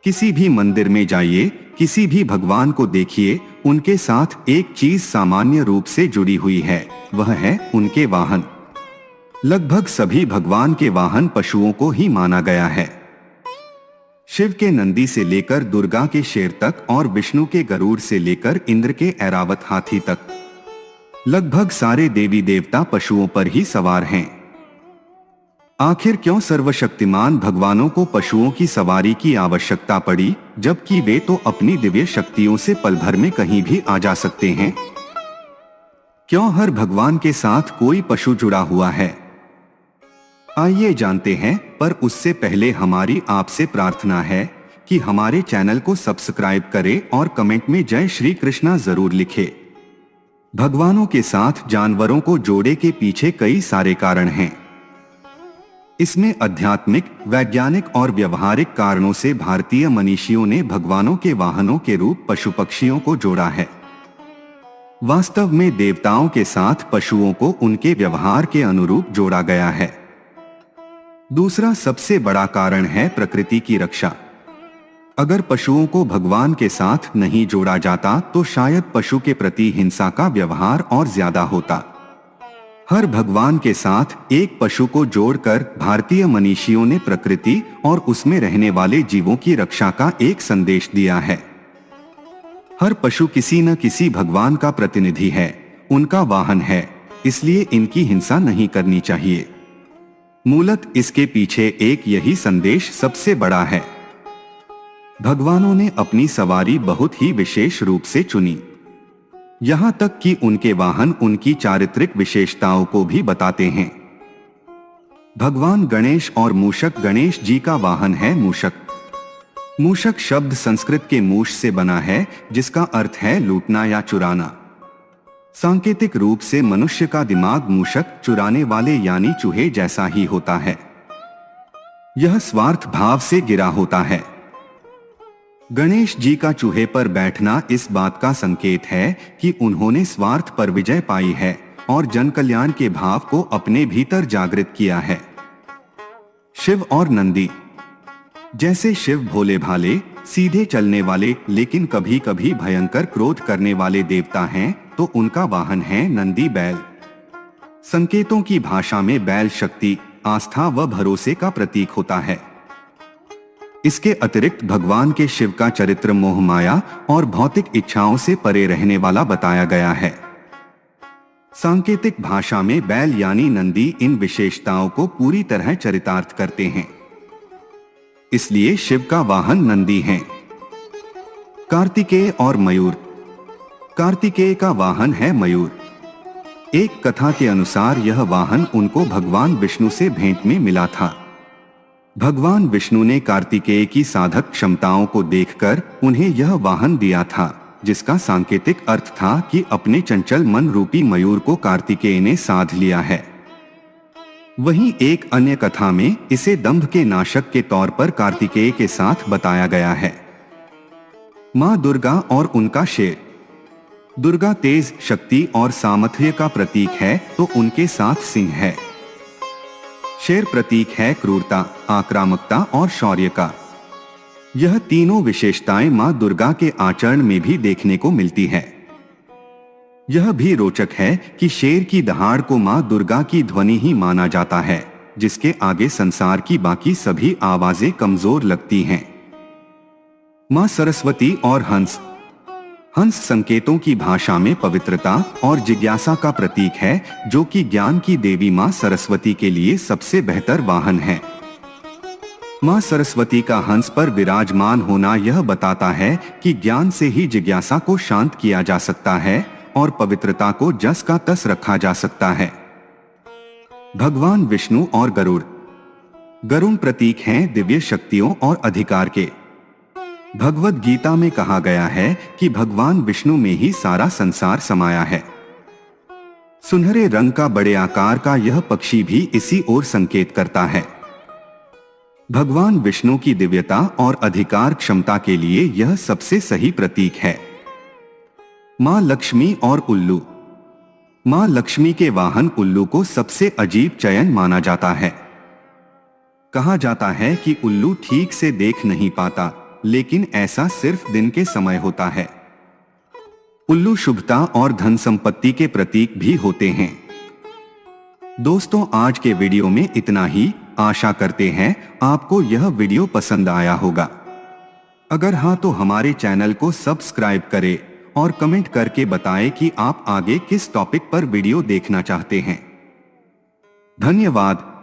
किसी भी मंदिर में जाइए, किसी भी भगवान को देखिए, उनके साथ एक चीज सामान्य रूप से जुड़ी हुई है, वह है उनके वाहन। लगभग सभी भगवान के वाहन पशुओं को ही माना गया है। शिव के नंदी से लेकर दुर्गा के शेर तक और विष्णु के गरुड़ से लेकर इंद्र के ऐरावत हाथी तक, लगभग सारे देवी देवता पशुओं पर ही सवार हैं। आखिर क्यों सर्वशक्तिमान भगवानों को पशुओं की सवारी की आवश्यकता पड़ी, जबकि वे तो अपनी दिव्य शक्तियों से पल भर में कहीं भी आ जा सकते हैं? क्यों हर भगवान के साथ कोई पशु जुड़ा हुआ है? आइए जानते हैं, पर उससे पहले हमारी आपसे प्रार्थना है कि हमारे चैनल को सब्सक्राइब करें और कमेंट में जय श्री कृष्णा जरूर लिखें। भगवानों के साथ जानवरों को जोड़े के पीछे कई सारे कारण हैं। इसमें आध्यात्मिक, वैज्ञानिक और व्यवहारिक कारणों से भारतीय मनीषियों ने भगवानों के वाहनों के रूप पशु पक्षियों को जोड़ा है। वास्तव में देवताओं के साथ पशुओं को उनके व्यवहार के अनुरूप जोड़ा गया है। दूसरा सबसे बड़ा कारण है प्रकृति की रक्षा। अगर पशुओं को भगवान के साथ नहीं जोड़ा जाता तो शायद पशु के प्रति हिंसा का व्यवहार और ज्यादा होता। हर भगवान के साथ एक पशु को जोड़कर भारतीय मनीषियों ने प्रकृति और उसमें रहने वाले जीवों की रक्षा का एक संदेश दिया है। हर पशु किसी न किसी भगवान का प्रतिनिधि है, उनका वाहन है, इसलिए इनकी हिंसा नहीं करनी चाहिए। मूलत इसके पीछे एक यही संदेश सबसे बड़ा है। भगवानों ने अपनी सवारी बहुत ही विशेष रूप से चुनी, यहां तक कि उनके वाहन उनकी चारित्रिक विशेषताओं को भी बताते हैं। भगवान गणेश और मूषक। गणेश जी का वाहन है मूषक। मूषक शब्द संस्कृत के मूष से बना है, जिसका अर्थ है लूटना या चुराना। सांकेतिक रूप से मनुष्य का दिमाग मूषक, चुराने वाले यानी चूहे जैसा ही होता है। यह स्वार्थ भाव से गिरा होता है। गणेश जी का चूहे पर बैठना इस बात का संकेत है कि उन्होंने स्वार्थ पर विजय पाई है और जन कल्याण के भाव को अपने भीतर जागृत किया है। शिव और नंदी। जैसे शिव भोले भाले, सीधे चलने वाले लेकिन कभी कभी भयंकर क्रोध करने वाले देवता हैं, तो उनका वाहन है नंदी बैल। संकेतों की भाषा में बैल शक्ति, आस्था व भरोसे का प्रतीक होता है। इसके अतिरिक्त भगवान के शिव का चरित्र मोह माया और भौतिक इच्छाओं से परे रहने वाला बताया गया है। सांकेतिक भाषा में बैल यानी नंदी इन विशेषताओं को पूरी तरह चरितार्थ करते हैं, इसलिए शिव का वाहन नंदी है। कार्तिकेय और मयूर। कार्तिकेय का वाहन है मयूर। एक कथा के अनुसार यह वाहन उनको भगवान विष्णु से भेंट में मिला था। भगवान विष्णु ने कार्तिकेय की साधक क्षमताओं को देखकर उन्हें यह वाहन दिया था, जिसका सांकेतिक अर्थ था कि अपने चंचल मन रूपी मयूर को कार्तिकेय ने साध लिया है। वहीं एक अन्य कथा में इसे दंभ के नाशक के तौर पर कार्तिकेय के साथ बताया गया है। मां दुर्गा और उनका शेर। दुर्गा तेज, शक्ति और सामर्थ्य का प्रतीक है, तो उनके साथ सिंह है। शेर प्रतीक है क्रूरता, आक्रामकता और शौर्य का। यह तीनों विशेषताएं मां दुर्गा के आचरण में भी देखने को मिलती है। यह भी रोचक है कि शेर की दहाड़ को मां दुर्गा की ध्वनि ही माना जाता है, जिसके आगे संसार की बाकी सभी आवाजें कमजोर लगती हैं। मां सरस्वती और हंस। हंस संकेतों की भाषा में पवित्रता और जिज्ञासा का प्रतीक है, जो कि ज्ञान की देवी मां सरस्वती के लिए सबसे बेहतर वाहन है। मां सरस्वती का हंस पर विराजमान होना यह बताता है कि ज्ञान से ही जिज्ञासा को शांत किया जा सकता है और पवित्रता को जस का तस रखा जा सकता है। भगवान विष्णु और गरुड़। गरुड़ प्रतीक हैं दिव्य शक्तियों और अधिकार के। भगवद गीता में कहा गया है कि भगवान विष्णु में ही सारा संसार समाया है। सुनहरे रंग का बड़े आकार का यह पक्षी भी इसी ओर संकेत करता है। भगवान विष्णु की दिव्यता और अधिकार क्षमता के लिए यह सबसे सही प्रतीक है। मां लक्ष्मी और उल्लू। मां लक्ष्मी के वाहन उल्लू को सबसे अजीब चयन माना जाता है। कहा जाता है कि उल्लू ठीक से देख नहीं पाता, लेकिन ऐसा सिर्फ दिन के समय होता है। उल्लू शुभता और धन संपत्ति के प्रतीक भी होते हैं। दोस्तों, आज के वीडियो में इतना ही। आशा करते हैं आपको यह वीडियो पसंद आया होगा। अगर हाँ तो हमारे चैनल को सब्सक्राइब करें और कमेंट करके बताएं कि आप आगे किस टॉपिक पर वीडियो देखना चाहते हैं। धन्यवाद।